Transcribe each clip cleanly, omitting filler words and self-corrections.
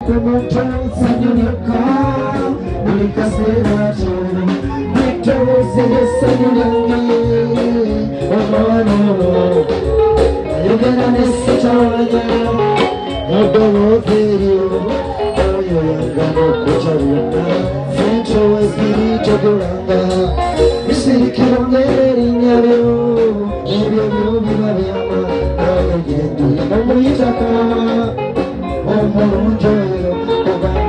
Kumoto Sanyuka, Ulikaserato, Victor Sanyuka, oh no, you get a message on you, oh you're gonna put your Central is the Jaguranga, you see, Killing you, you be my Yama, I get the oh my joy. Oh my joy, oh my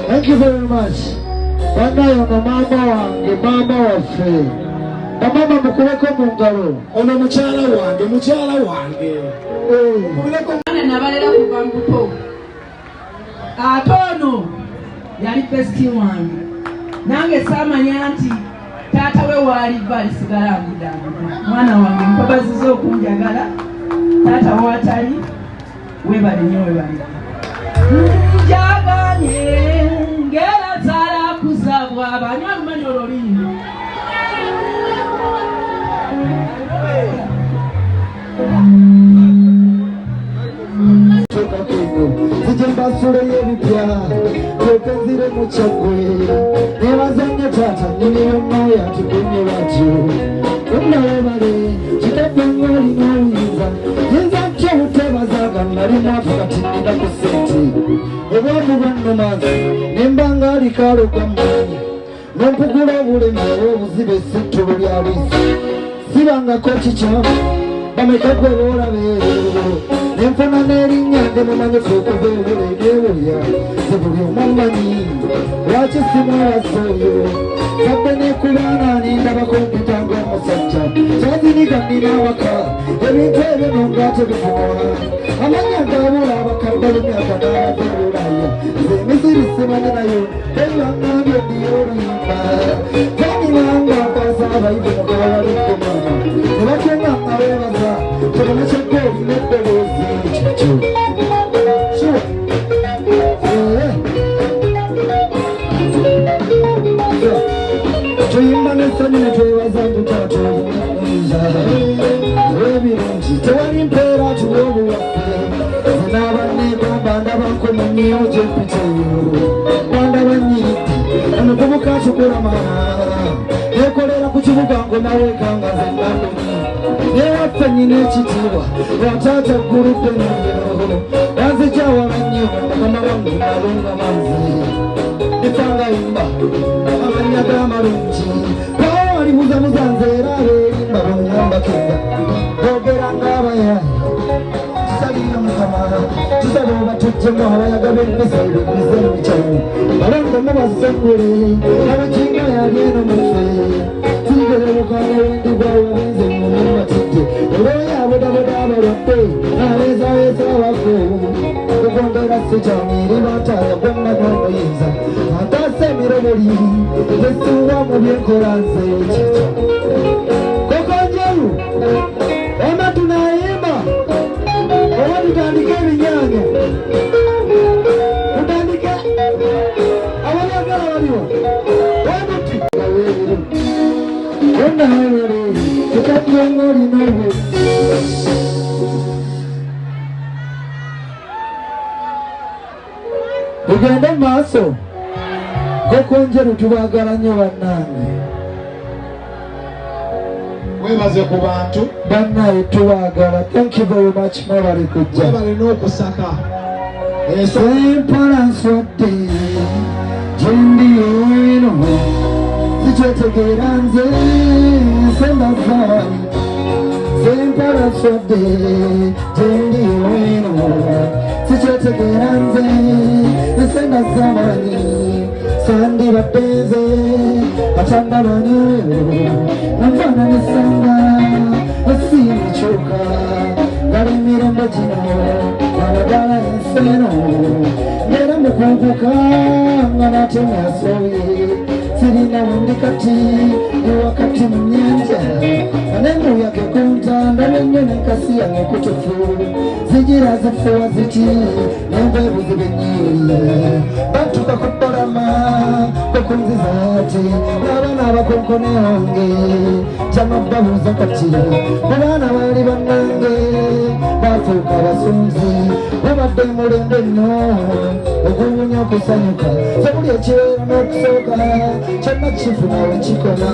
Thank you very much. Banayo mama waffe. Mama mukuleko mungalo. Ono mukyala wange. Mukuleko mwana nabalera ku bambuto. Atono yali besti wange. Nange samanya nti taata we wali bali sigala mudanga. Mwana wange mpabazizo okunjagala. Taata watali webale nnyo webale. Njaganye ngera tala kuzabwa abanywa lumanyi olulimi. Zijemba sura y'ebipya twekazire mu kyagwe nebazanye taata nyiniyo moya tukumye batyo omulabale kitafanga olina oyinza yinza ntya obutebazaga nali nafuka tinina ku sente obwavu bwannumazi nembanga alikaalo gammanyi nompugula obulemu obwobuzibe essittulo lya lwisi sibangako kikyamu bameka gwe boolabeerero nenfuna n'erinnya ndemumanyifu okuva ebuleedeewulya zebuli omumanyi lwaki simwebasa oyo sabbe nekubaana nindabako mpitanga omusajja kyaziniga nina awaka ebintu ebyo nongaate bifumola amanya gaabula abakadde b'emyaka n'abadde olulaya nze emisiri simanyi nayo ebyangambye ddiyo oluyimba zanibanga mpasa abayivu mukabaliko mama nebakenga abebaza tebona kyekkooli neddoboozi kikyo tuyimba nessanyu netwebaza ntutatoza ebirungi tewali mpeera tuwa obuwaffe zinaabanegamba ndabako mu nnyo gyempiteyo wandaba nyiridde omuvubuka tukulama nekolera ku kibuga ngo nawekanga ze ndandoni newaffe nnyina ekitiibwa wataata gguludde nyo yanzijawala nnyo mukama wange nalunga manzi nifanga yimba amanya g'amalungi bawo walibuzabuza nze era abeerimba bongamba kenda boogera ng'abayayi tusalire mukama tusaba oba tujjemu abayaga b'emmisa ebimize emikyalo balondamu basengule abakinga yali eno muffe tigere bukanga wendigwa wabenze mumatidde olwoyo abodaboda abalwadde abeezaweeza abako okongera sikyamiri bataaya gwonna n'omuyinza ataasa emiroboli esinga mu byenkola nze ekikyo kokonjeru ema tunayimba oba tutandike ebinyaanya tutandike ababyagala baliwa wabuti aweeru wonna awere tukatyenga olina obwe tugende mu maaso kokonjeru tubaagala nnyo bannange webaze ku bantu bannaye tubaagala thank you very much mwebale kujja balina okusaka sempalanswadde gyendiyo eno sikyetegeera nze sembavaani sempalanswadde gyendiyo eno sikyetegeera nze sendazamaani sandibadde nze atandabani nanfananisanga asiimikyuka ngali emirembe gino amadala enseno ngera mukunguka nga natemyasoye sirina bundi kati ni wakati mu nyanja anemuyake kuntanda nenyoni nkasi yange kutufu zigira zifuwa ziti nembeebu zibenyiri batuka kubalama kokunziza ati n'abaana abakonkone wange kyamababuuza kati mubaana baali bannange bafuuka abasumzi babadde mulembe nno oguwunya okusanyuka sebuli ekibeera n'okusooka kyonna kifuna we kikoma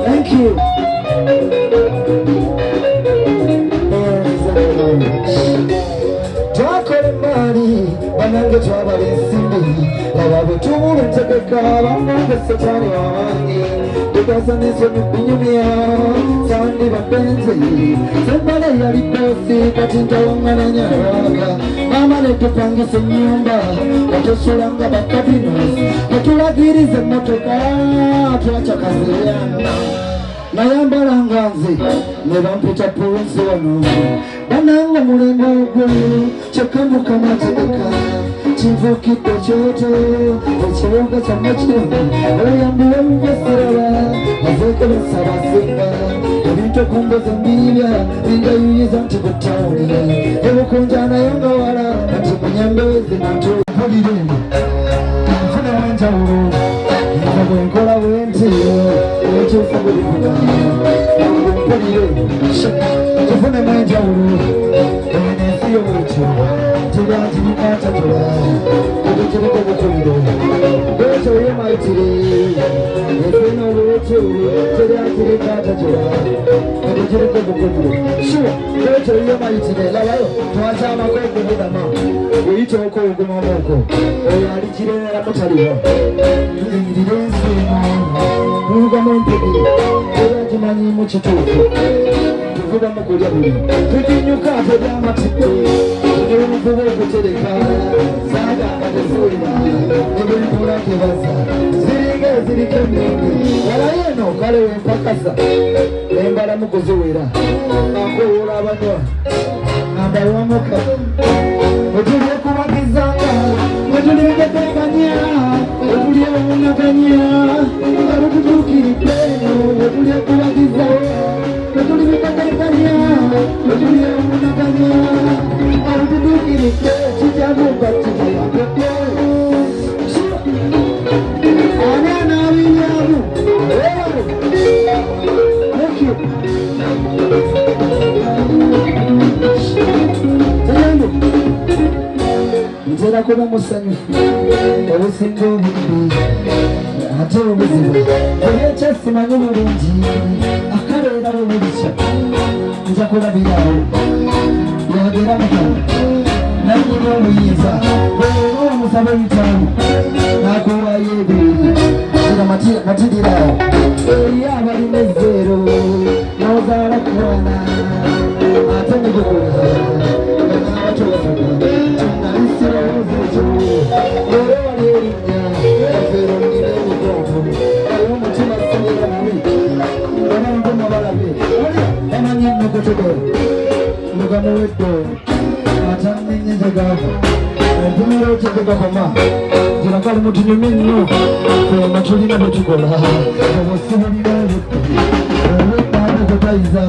thank you twakole maali banange twabala ensimbi laba bwe tubula entegeka bannange setaani wawange tugaza n'ensonyi binyumya sandi babenze sembale yali boosi kati ntawangana waka maama netupangisa ennyumba watusulanga bakabinos netulagiriza emmotoka twacakazeyana nayambalanga nze ne bampita pulunsi wano bananga omulembe ogwo kyokka mukama tegeka kinfuukidde kyoto ekibuga kyamma kirimu oyambiwe mugesiraba azeekebesa basinga ebintu okumboza embiribya bingayuyiza nti ku tawuni ebukunja nayo nga wala kati munyambezi natulire nfune mwenjawulo nza bwenkola bwenti ekyusa bulivuga mpulire tufune mwenjawulo enensi yobwekyo tibyakibikatatula ekiriko bukuliro bwekyo yemayitire efuna olwekyo teryakirikatatula ekiriko bukuliro sure bwekyo yemayitire labayo twakyamako okubudama oyitoko ogumamoko oyo alikirera mutaliwa tulingirire ensi tuvugamu empegere tebyakimanyimu kituufu tuvugamu kulya buli tujinyuka tebyamatidde nebuvuba okutereka saganga tezuulira nebulibula kebaza ziringa eziriko ennenge walayo eno kale wempakasa embalamu kuziwera akowoola abanywa agamba wamuka wetulie kubagizanga wetuli bigetekanya wetulie wunaganya alututukiridde wetulie kubagizanga wetuli bigetekanya wetulie wunaganya alututukiridde kijaguba kibayambeko ani anabinyamu thank you ntera kuba musanyufu obusinga obubbi ate obuzibu ebyekyesimanye bulungi akabeera bwebulikya nja kulabirawo yogera mukama nanyini omuyinza bwera omusaba ebitaano nakuwayo ebiri era matirirawo eri abalina ezzeero nozaala kuwana ate negokola mugamuwedde atannenyezegava empumiro kyegegakoma zirakali mutunyumye nnyo fena tulina bwetukola obusibulira olwedde olweddaako kutayiza